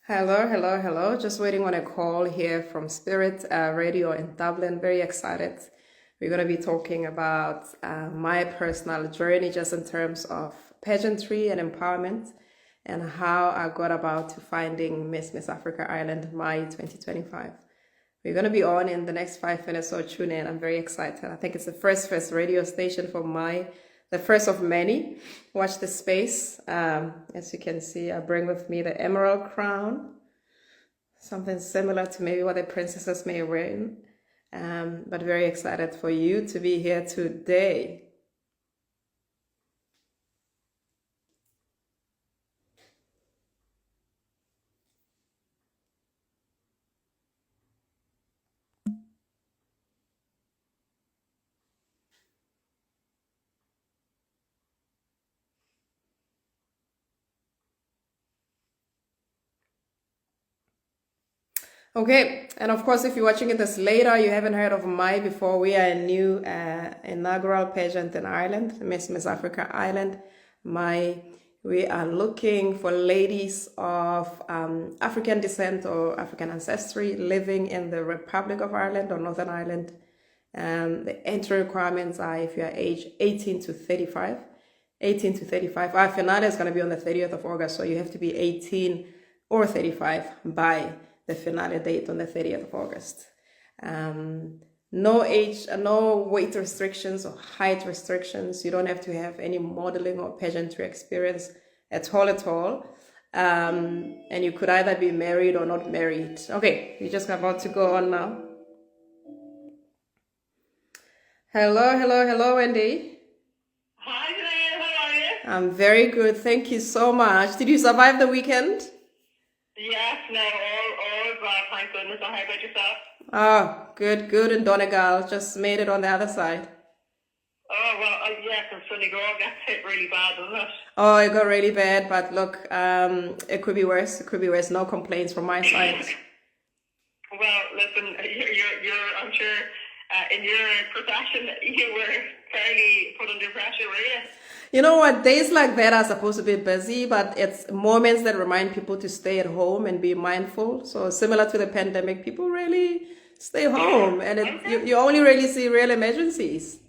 Hello, hello, hello. Just waiting on a call here from Spirit Radio in Dublin. Very excited. We're going to be talking about my personal journey just in terms of pageantry and empowerment and how I got about to finding Miss Africa Ireland May 2025. We're going to be on in the next 5 minutes, so tune in. I'm very excited. I think it's the first radio station for the first of many. Watch the space. As you can see, I bring with me the emerald crown, something similar to maybe what the princesses may wear. But very excited for you to be here today. Okay, and of course, if you're watching this later, you haven't heard of Mai before. We are a new inaugural pageant in Ireland, Miss Africa Ireland. Mai, we are looking for ladies of African descent or African ancestry living in the Republic of Ireland or Northern Ireland. The entry requirements are if you are age 18 to 35. 18 to 35. Our finale is going to be on the 30th of August, so you have to be 18 or 35 by the finale date on the 30th of August. No age, no weight restrictions or height restrictions. You don't have to have any modeling or pageantry experience at all. And you could either be married or not married. Okay, we're just about to go on now. Hello, Wendy. Hi, Dineo. How are you? I'm very good. Thank you so much. Did you survive the weekend? Yes, no, all well, thank goodness. How about yourself? Oh, good in Donegal. Just made it on the other side. Oh, well, yes, and Donegal gets hit really bad, doesn't it? Oh, it got really bad, but look, it could be worse. It could be worse. No complaints from my side. Well, listen, you're I'm sure in your profession you were fairly put under pressure, were you? You know what? Days like that are supposed to be busy, but it's moments that remind people to stay at home and be mindful. So similar to the pandemic, people really stay home, and you only really see real emergencies.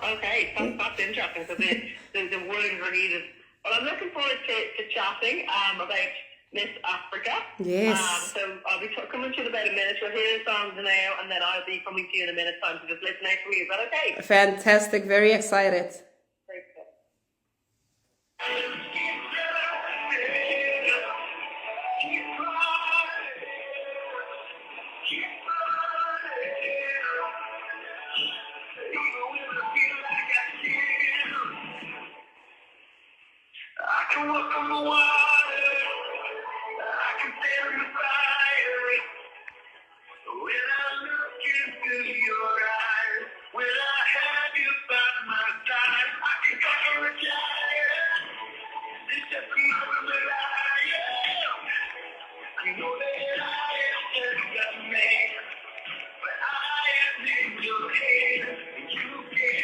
Okay, that's interesting. So the wording are needed. Well, I'm looking forward to chatting about Miss Africa. Yes. So I'll be coming to you in about a minute. We'll hear the song now, and then I'll be coming to you in a minute's time to just listen out for you. Is that okay? Fantastic. Very excited. Great stuff. I can walk on the water. I can stand in the fire. When I look into your eyes, when I have you by my side, I can conquer a giant. This just knows that I am. I know that I am just a man, but I am in your hands. You can.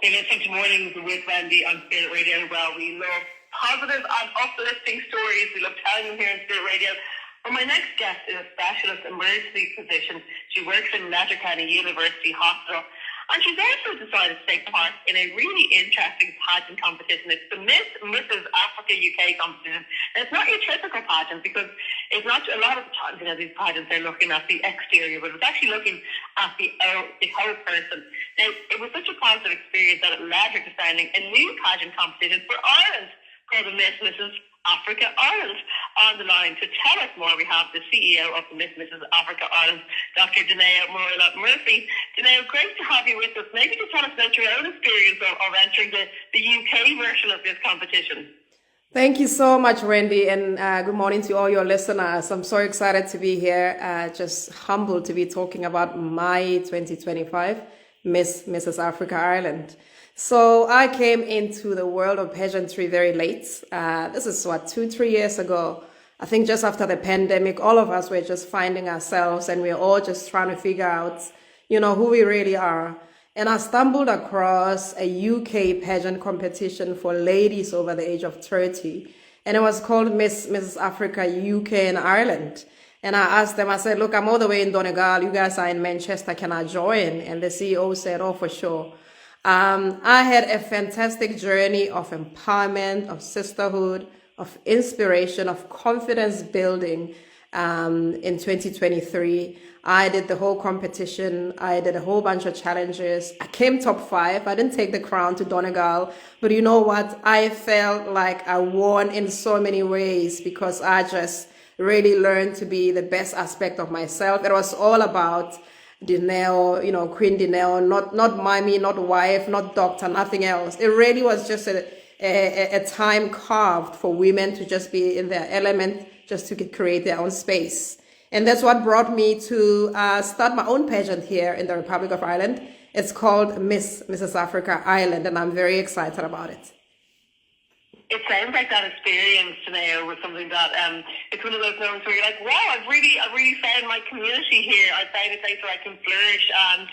You're listening to Mornings with Wendy on Spirit Radio. Well, we love positive and uplifting stories. We love telling them here on Spirit Radio. Well, my next guest is a specialist emergency physician. She works in Letterkenny University Hospital. And she's also decided to take part in a really interesting pageant competition. It's the Mrs. Africa UK competition. And it's not your typical pageant because it's not a lot of the times, these pageants are looking at the exterior, but it's actually looking at the whole person. Now, it was such a positive experience that it led her to founding a new pageant competition for Ireland called the Mrs. Africa Ireland. On the line to tell us more, we have the CEO of the Mrs. Africa Ireland, Dr. Dineo Moiloa-Murphy. Dineo, great to have you with us. Maybe just tell us about your own experience of entering the UK version of this competition. Thank you so much, Wendy, and good morning to all your listeners. I'm so excited to be here, just humbled to be talking about my 2025 Mrs. Africa Ireland. So I came into the world of pageantry very late. This is what, 2, 3 years ago. I think just after the pandemic, all of us were just finding ourselves and we're all just trying to figure out, who we really are. And I stumbled across a UK pageant competition for ladies over the age of 30. And it was called Mrs. Africa UK and Ireland. And I asked them, I said, look, I'm all the way in Donegal. You guys are in Manchester. Can I join? And the CEO said, oh, for sure. I had a fantastic journey of empowerment, of sisterhood, of inspiration, of confidence building in 2023. I did the whole competition. I did a whole bunch of challenges. I came top 5. I didn't take the crown to Donegal, but you know what? I felt like I won in so many ways because I just really learned to be the best aspect of myself. It was all about Dineo, Queen Dineo, not mommy, not wife, not doctor, nothing else. It really was just a time carved for women to just be in their element, just to create their own space. And that's what brought me to start my own pageant here in the Republic of Ireland. It's called Mrs. Africa Ireland, and I'm very excited about it. It sounds like that experience, Dineo, was something that it's one of those moments where you're like, wow, I've really found my community here. I found a place where I can flourish and,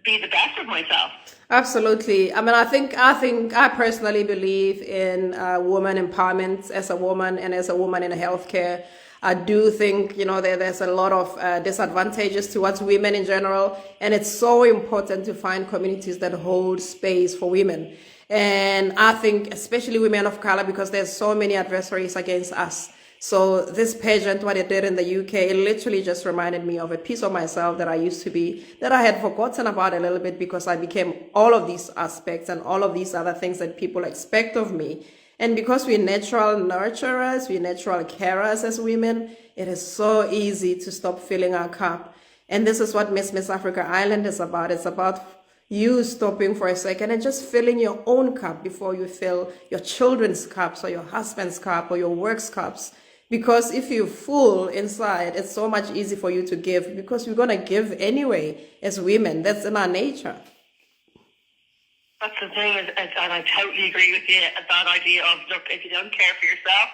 be the best of myself. Absolutely. I mean, I personally believe in woman empowerment as a woman and as a woman in healthcare. I do think, there's a lot of disadvantages towards women in general, and it's so important to find communities that hold space for women. And I think especially women of color, because there's so many adversaries against us. So this pageant, what it did in the UK, it literally just reminded me of a piece of myself that I used to be, that I had forgotten about a little bit because I became all of these aspects and all of these other things that people expect of me. And because we're natural nurturers, we're natural carers as women, it is so easy to stop filling our cup. And this is what Miss Africa Ireland is about. It's about you stopping for a second and just filling your own cup before you fill your children's cups or your husband's cup or your work's cups. Because if you're full inside, it's so much easier for you to give, because we're going to give anyway as women. That's in our nature. That's the thing, and I totally agree with you, that idea of, look, if you don't care for yourself,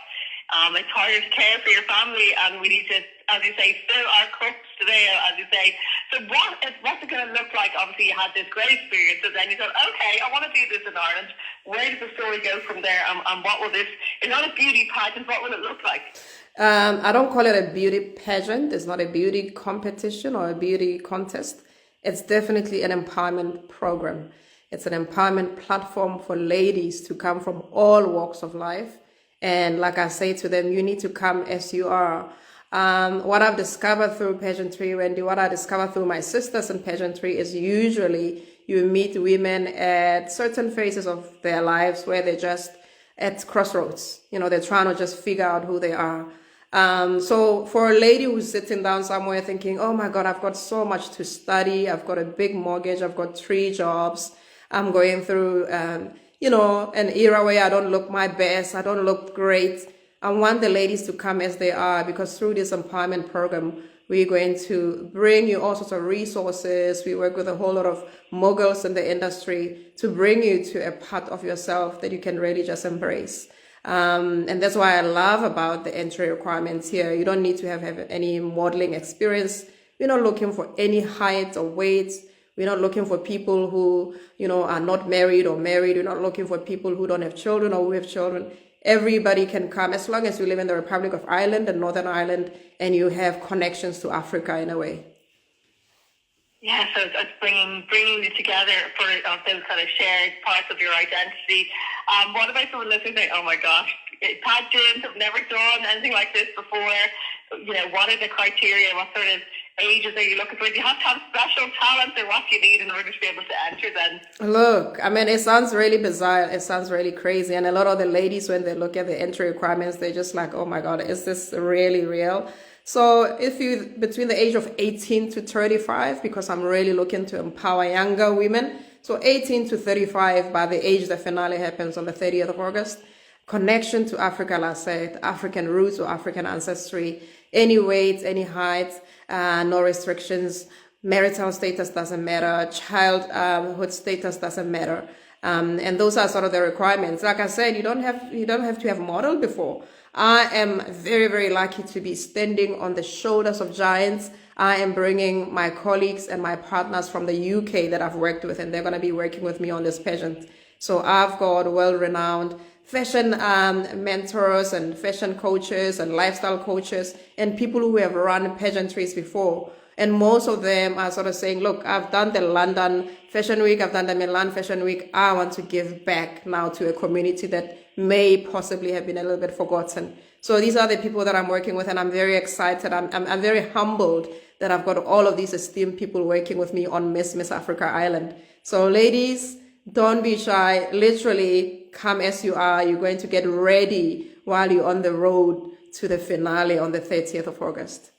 it's harder to care for your family, and we need to, as you say, fill our cups today, as you say. So what's it going to look like? Obviously, you had this great experience, and then you thought, okay, I want to do this in Ireland. Where does the story go from there, and what will this, it's not a beauty pageant, what will it look like? I don't call it a beauty pageant. It's not a beauty competition or a beauty contest. It's definitely an empowerment program. It's an empowerment platform for ladies to come from all walks of life. And like I say to them, you need to come as you are. What I've discovered through pageantry, Wendy, what I discovered through my sisters in pageantry is usually you meet women at certain phases of their lives where they're just at crossroads. They're trying to just figure out who they are. So for a lady who's sitting down somewhere thinking, oh my God, I've got so much to study. I've got a big mortgage. I've got 3 jobs. I'm going through, an era where I don't look my best. I don't look great. I want the ladies to come as they are, because through this empowerment program, we're going to bring you all sorts of resources. We work with a whole lot of moguls in the industry to bring you to a part of yourself that you can really just embrace. And that's why I love about the entry requirements here. You don't need to have any modeling experience. We're not looking for any height or weight. We're not looking for people who, are not married or married. We're not looking for people who don't have children or who have children. Everybody can come as long as you live in the Republic of Ireland and Northern Ireland and you have connections to Africa in a way. Yeah, so it's bringing you together for those kind of shared parts of your identity. What about someone listening saying, oh my gosh, pageants, I've never done anything like this before. What are the criteria? What sort of ages are you looking for? Do you have to have special talents, or what do you need in order to be able to enter then? Look, I mean, it sounds really bizarre. It sounds really crazy. And a lot of the ladies, when they look at the entry requirements, they're just like, oh my God, is this really real? So if you between the age of 18 to 35, because I'm really looking to empower younger women. So 18 to 35, by the age the finale happens on the 30th of August. connection to Africa, like I said, African roots or African ancestry, any weight, any height, no restrictions, marital status doesn't matter, childhood status doesn't matter. And those are sort of the requirements. Like I said, you don't have to have modeled before. I am very, very lucky to be standing on the shoulders of giants. I am bringing my colleagues and my partners from the UK that I've worked with, and they're going to be working with me on this pageant. So I've got well-renowned fashion mentors and fashion coaches and lifestyle coaches and people who have run pageantries before. And most of them are sort of saying, look, I've done the London Fashion Week, I've done the Milan Fashion Week. I want to give back now to a community that may possibly have been a little bit forgotten. So these are the people that I'm working with, and I'm very excited. I'm very humbled that I've got all of these esteemed people working with me on Miss Africa Island. So ladies, don't be shy. Literally, come as you are. You're going to get ready while you're on the road to the finale on the 30th of August.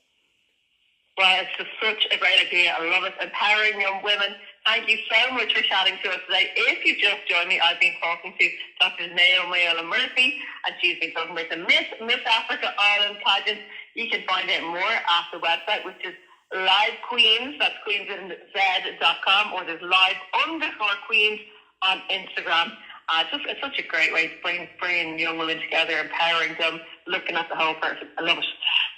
Well, it's just such a great idea. I love it. Empowering young women. Thank you so much for chatting to us today. If you just joined me, I've been talking to Dr. Dineo Moiloa-Murphy, and she's been talking about the Miss Africa Ireland pageant. You can find out more at the website, which is Live Queens, that's queensinz.com, or there's live_queens on Instagram. It's such a great way to bring young women together, empowering them, looking at the whole person. I love it.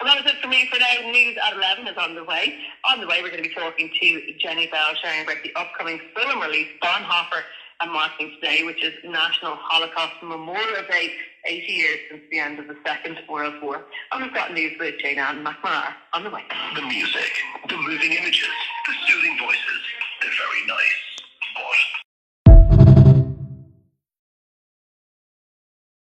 Well, that was it for me for now. News at 11 is on the way. On the way, we're going to be talking to Jenny Bell, sharing about the upcoming film release, Bonhoeffer and Marking Today, which is National Holocaust Memorial Day, 80 years since the end of the Second World War. And we've got news with Jane Ann McNamara on the way. The music, the moving images, the soothing voices, they're very nice.